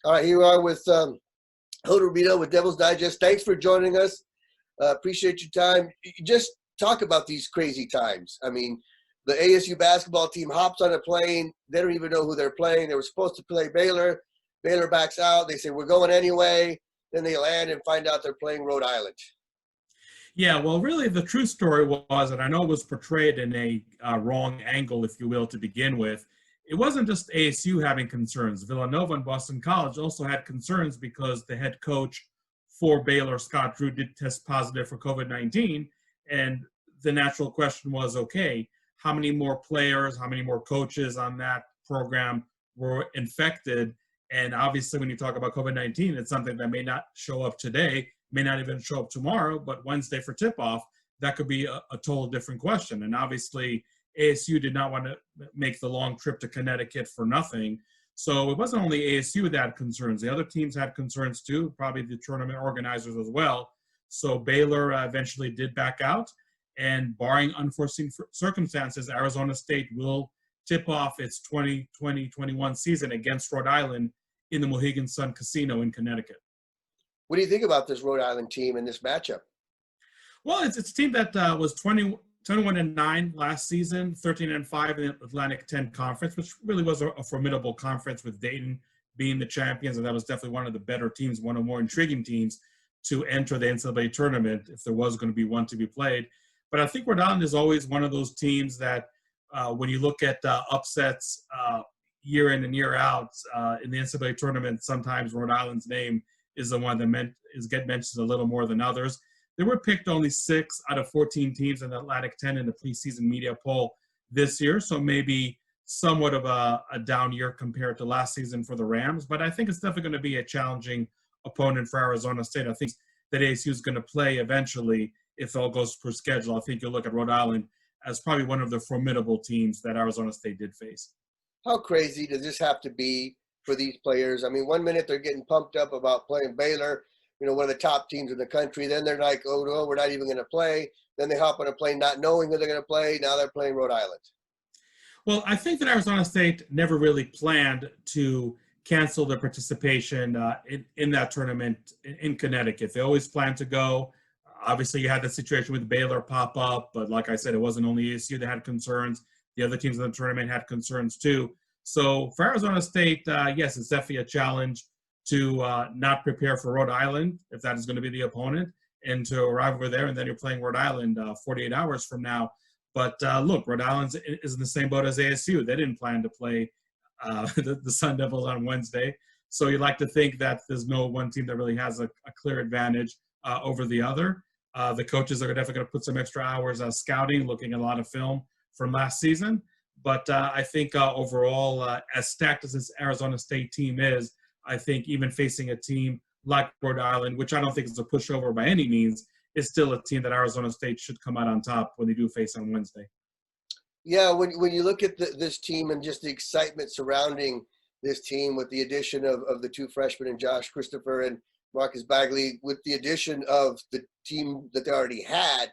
All right, here we are with Hoda Rubino with Devil's Digest. Thanks for joining us. Appreciate your time. Just talk about these crazy times. I mean, the ASU basketball team hops on a plane. They don't even know who they're playing. They were supposed to play Baylor. Baylor backs out. They say, we're going anyway. Then they land and find out they're playing Rhode Island. Yeah, well, really the true story was, and I know it was portrayed in a wrong angle, if you will, to begin with, it wasn't just ASU having concerns. Villanova and Boston College also had concerns because the head coach for Baylor, Scott Drew, did test positive for COVID-19. And the natural question was, okay, how many more players, how many more coaches on that program were infected? And obviously, when you talk about COVID-19, it's something that may not show up today, may not even show up tomorrow, but Wednesday for tip-off, that could be a total different question. And obviously, ASU did not want to make the long trip to Connecticut for nothing. So it wasn't only ASU that had concerns. The other teams had concerns too, probably the tournament organizers as well. So Baylor eventually did back out. And barring unforeseen circumstances, Arizona State will tip off its 2020-21 season against Rhode Island in the Mohegan Sun Casino in Connecticut. What do you think about this Rhode Island team and this matchup? Well, it's a team that was 21-9 last season, 13-5 in the Atlantic 10 Conference, which really was a formidable conference with Dayton being the champions, and that was definitely one of the better teams, one of the more intriguing teams to enter the NCAA tournament if there was going to be one to be played. But I think Rhode Island is always one of those teams that when you look at upsets year in and year out in the NCAA tournament, sometimes Rhode Island's name is the one that get mentioned a little more than others. They were picked only 6 out of 14 teams in the Atlantic 10 in the preseason media poll this year, so maybe somewhat of a down year compared to last season for the Rams. But I think it's definitely going to be a challenging opponent for Arizona State. I think that ASU is going to play eventually if all goes per schedule. I think you'll look at Rhode Island as probably one of the formidable teams that Arizona State did face. How crazy does this have to be for these players? I mean, one minute they're getting pumped up about playing Baylor, one of the top teams in the country. Then they're like, oh, no, we're not even going to play. Then they hop on a plane not knowing who they're going to play. Now they're playing Rhode Island. Well, I think that Arizona State never really planned to cancel their participation in that tournament in Connecticut. They always planned to go. Obviously, you had the situation with Baylor pop up, but like I said, it wasn't only ASU that had concerns. The other teams in the tournament had concerns too. So for Arizona State, yes, it's definitely a challenge to not prepare for Rhode Island, if that is going to be the opponent, and to arrive over there, and then you're playing Rhode Island 48 hours from now. But look, Rhode Island is in the same boat as ASU. They didn't plan to play the Sun Devils on Wednesday. So you'd like to think that there's no one team that really has a clear advantage over the other. The coaches are definitely going to put some extra hours scouting, looking at a lot of film from last season. But I think overall, as stacked as this Arizona State team is, I think even facing a team like Rhode Island, which I don't think is a pushover by any means, is still a team that Arizona State should come out on top when they do face on Wednesday. Yeah, when you look at this team and just the excitement surrounding this team with the addition of the 2 freshmen and Josh Christopher and Marcus Bagley, with the addition of the team that they already had,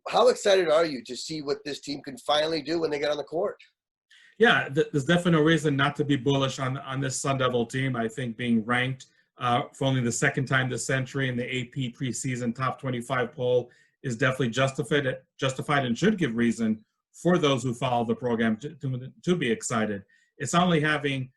how excited are you to see what this team can finally do when they get on the court? Yeah, there's definitely no reason not to be bullish on this Sun Devil team. I think being ranked for only the second time this century in the AP preseason top 25 poll is definitely justified and should give reason for those who follow the program to be excited. It's not only having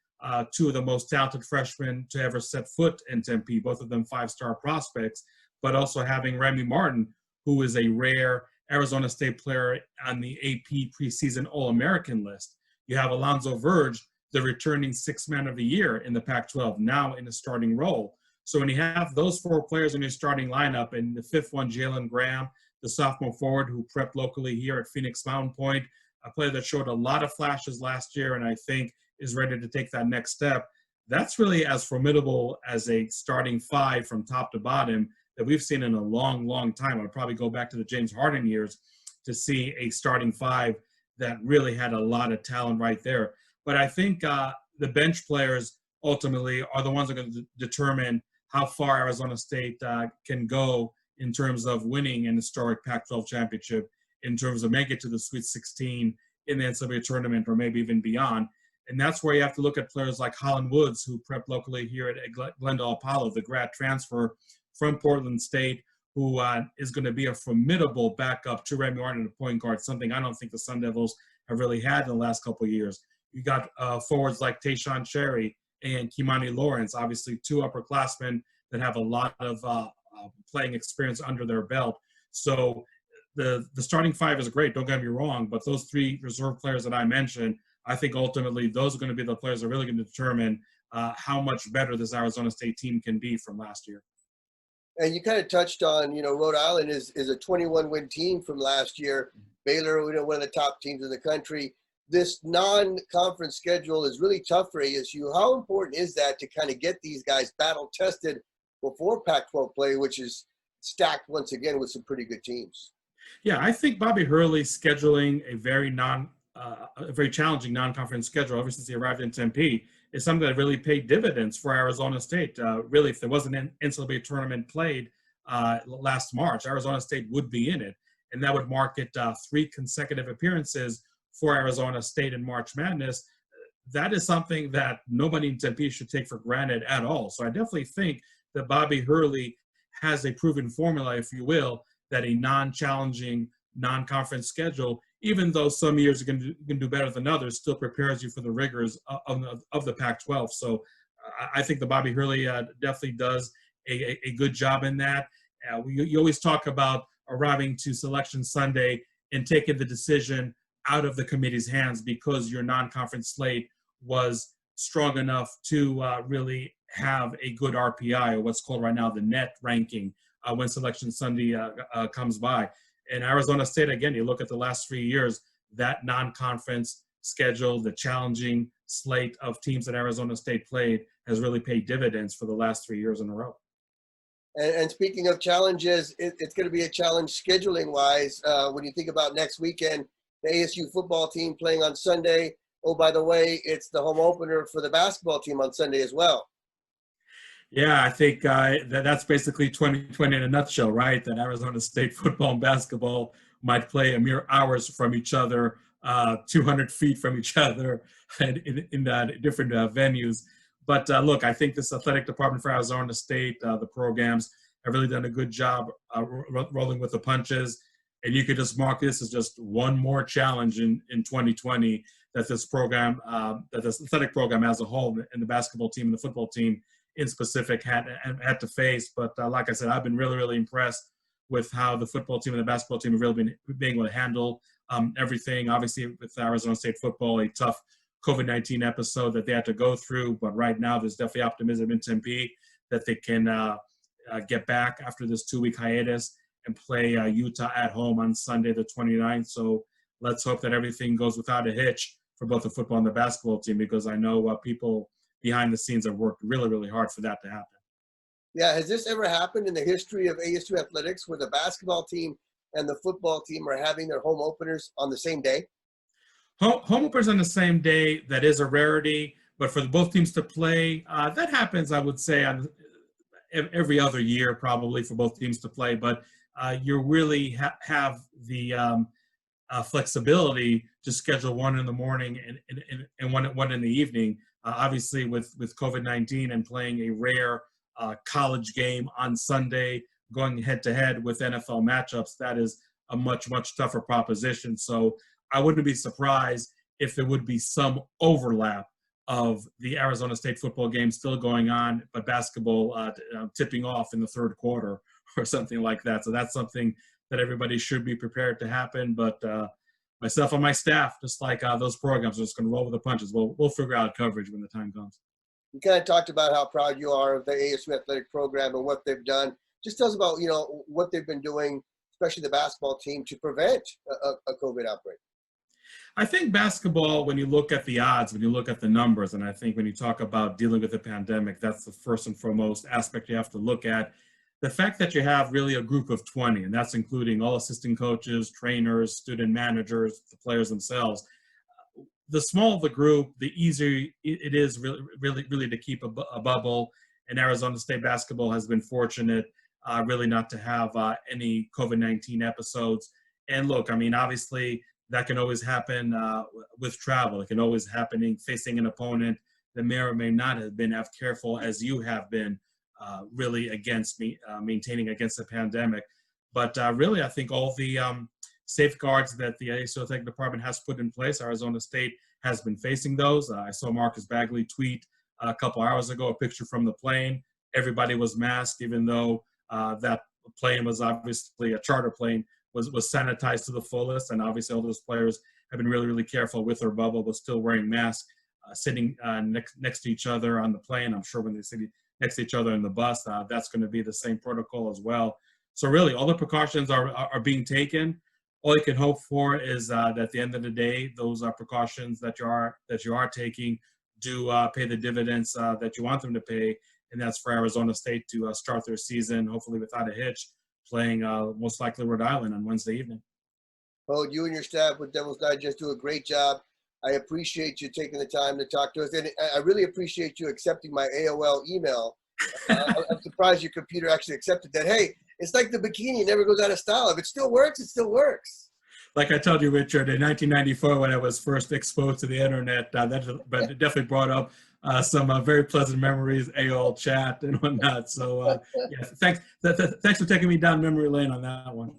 2 of the most talented freshmen to ever set foot in Tempe, both of them 5-star prospects, but also having Remy Martin, who is a rare Arizona State player on the AP preseason All-American list. You have Alonzo Verge, the returning 6th man of the year in the Pac-12, now in a starting role. So when you have those 4 players in your starting lineup, and the 5th one, Jalen Graham, the sophomore forward who prepped locally here at Phoenix Mountain Point, a player that showed a lot of flashes last year and I think is ready to take that next step, that's really as formidable as a starting 5 from top to bottom that we've seen in a long, long time. I'd probably go back to the James Harden years to see a starting 5 that really had a lot of talent right there. But I think the bench players ultimately are the ones that are going to determine how far Arizona State can go in terms of winning an historic Pac-12 championship, in terms of making it to the Sweet 16 in the NCAA tournament or maybe even beyond. And that's where you have to look at players like Holland Woods, who prepped locally here at Glendale Apollo, the grad transfer from Portland State, who is going to be a formidable backup to Remy Martin at point guard, something I don't think the Sun Devils have really had in the last couple of years. You got forwards like Tayshaun Cherry and Kimani Lawrence, obviously two upperclassmen that have a lot of playing experience under their belt. So the starting five is great, don't get me wrong, but those three reserve players that I mentioned, I think ultimately those are going to be the players that are really going to determine how much better this Arizona State team can be from last year. And you kind of touched on, Rhode Island is a 21-win team from last year. Baylor, one of the top teams in the country. This non-conference schedule is really tough for ASU. How important is that to kind of get these guys battle-tested before Pac-12 play, which is stacked once again with some pretty good teams? Yeah, I think Bobby Hurley scheduling a very challenging non-conference schedule ever since he arrived in Tempe is something that really paid dividends for Arizona State. Really, if there wasn't an NCAA tournament played last March, Arizona State would be in it, and that would mark it 3 consecutive appearances for Arizona State in March Madness. That is something that nobody in Tempe should take for granted at all. So I definitely think that Bobby Hurley has a proven formula, if you will, that a non-challenging non-conference schedule, even though some years are going to do better than others, still prepares you for the rigors of the Pac-12. So I think the Bobby Hurley definitely does a good job in that. You always talk about arriving to Selection Sunday and taking the decision out of the committee's hands because your non-conference slate was strong enough to really have a good RPI, or what's called right now the net ranking, when Selection Sunday comes by. And Arizona State, again, you look at the last 3 years, that non-conference schedule, the challenging slate of teams that Arizona State played has really paid dividends for the last 3 years in a row. And speaking of challenges, it's going to be a challenge scheduling-wise. When you think about next weekend, the ASU football team playing on Sunday. Oh, by the way, it's the home opener for the basketball team on Sunday as well. Yeah, I think that's basically 2020 in a nutshell, right? That Arizona State football and basketball might play a mere hours from each other, 200 feet from each other in different venues. But look, I think this athletic department for Arizona State, the programs have really done a good job rolling with the punches. And you could just mark this as just one more challenge in 2020 that this program, that this athletic program as a whole, and the basketball team and the football team in specific had to face. But like I said, I've been really, really impressed with how the football team and the basketball team have really been being able to handle everything. Obviously, with Arizona State football, a tough COVID-19 episode that they had to go through. But right now, there's definitely optimism in Tempe that they can get back after this 2-week hiatus and play Utah at home on Sunday the 29th. So let's hope that everything goes without a hitch for both the football and the basketball team, because I know people behind the scenes have worked really, really hard for that to happen. Yeah, has this ever happened in the history of ASU athletics where the basketball team and the football team are having their home openers on the same day? Home openers on the same day, that is a rarity, but for both teams to play, that happens, I would say, on every other year probably for both teams to play, but you really have the flexibility to schedule one in the morning and one in the evening. Obviously, with COVID-19 and playing a rare college game on Sunday, going head-to-head with NFL matchups, that is a much, much tougher proposition. So I wouldn't be surprised if there would be some overlap of the Arizona State football game still going on, but basketball tipping off in the third quarter or something like that. So that's something that everybody should be prepared to happen. But myself and my staff, just like those programs, are just going to roll with the punches. We'll figure out coverage when the time comes. You kind of talked about how proud you are of the ASU athletic program and what they've done. Just tell us about, what they've been doing, especially the basketball team, to prevent a COVID outbreak. I think basketball, when you look at the odds, when you look at the numbers, and I think when you talk about dealing with the pandemic, that's the first and foremost aspect you have to look at. The fact that you have really a group of 20, and that's including all assistant coaches, trainers, student managers, the players themselves. The smaller the group, the easier it is really to keep a bubble. And Arizona State basketball has been fortunate really not to have any COVID-19 episodes. And look, I mean, obviously, that can always happen with travel. It can always happen facing an opponent that may or may not have been as careful as you have been really against maintaining against the pandemic. But really, I think all the safeguards that the ASU Athletic Department has put in place, Arizona State has been facing those. I saw Marcus Bagley tweet a couple hours ago a picture from the plane. Everybody was masked, even though that plane was obviously a charter plane, was sanitized to the fullest. And obviously all those players have been really, really careful with their bubble, but still wearing masks, sitting next to each other on the plane. I'm sure when they sit next to each other in the bus, that's going to be the same protocol as well. So really, all the precautions are being taken. All you can hope for is that at the end of the day, those precautions that you are taking do pay the dividends that you want them to pay, and that's for Arizona State to start their season, hopefully without a hitch, playing most likely Rhode Island on Wednesday evening. Well, you and your staff with Devil's Digest do a great job. I appreciate you taking the time to talk to us, and I really appreciate you accepting my AOL email. I'm surprised your computer actually accepted that. Hey, it's like the bikini, it never goes out of style. If it still works, it still works. Like I told you, Richard, in 1994, when I was first exposed to the internet, but it definitely brought up some very pleasant memories, AOL chat and whatnot. So, yeah, thanks for taking me down memory lane on that one.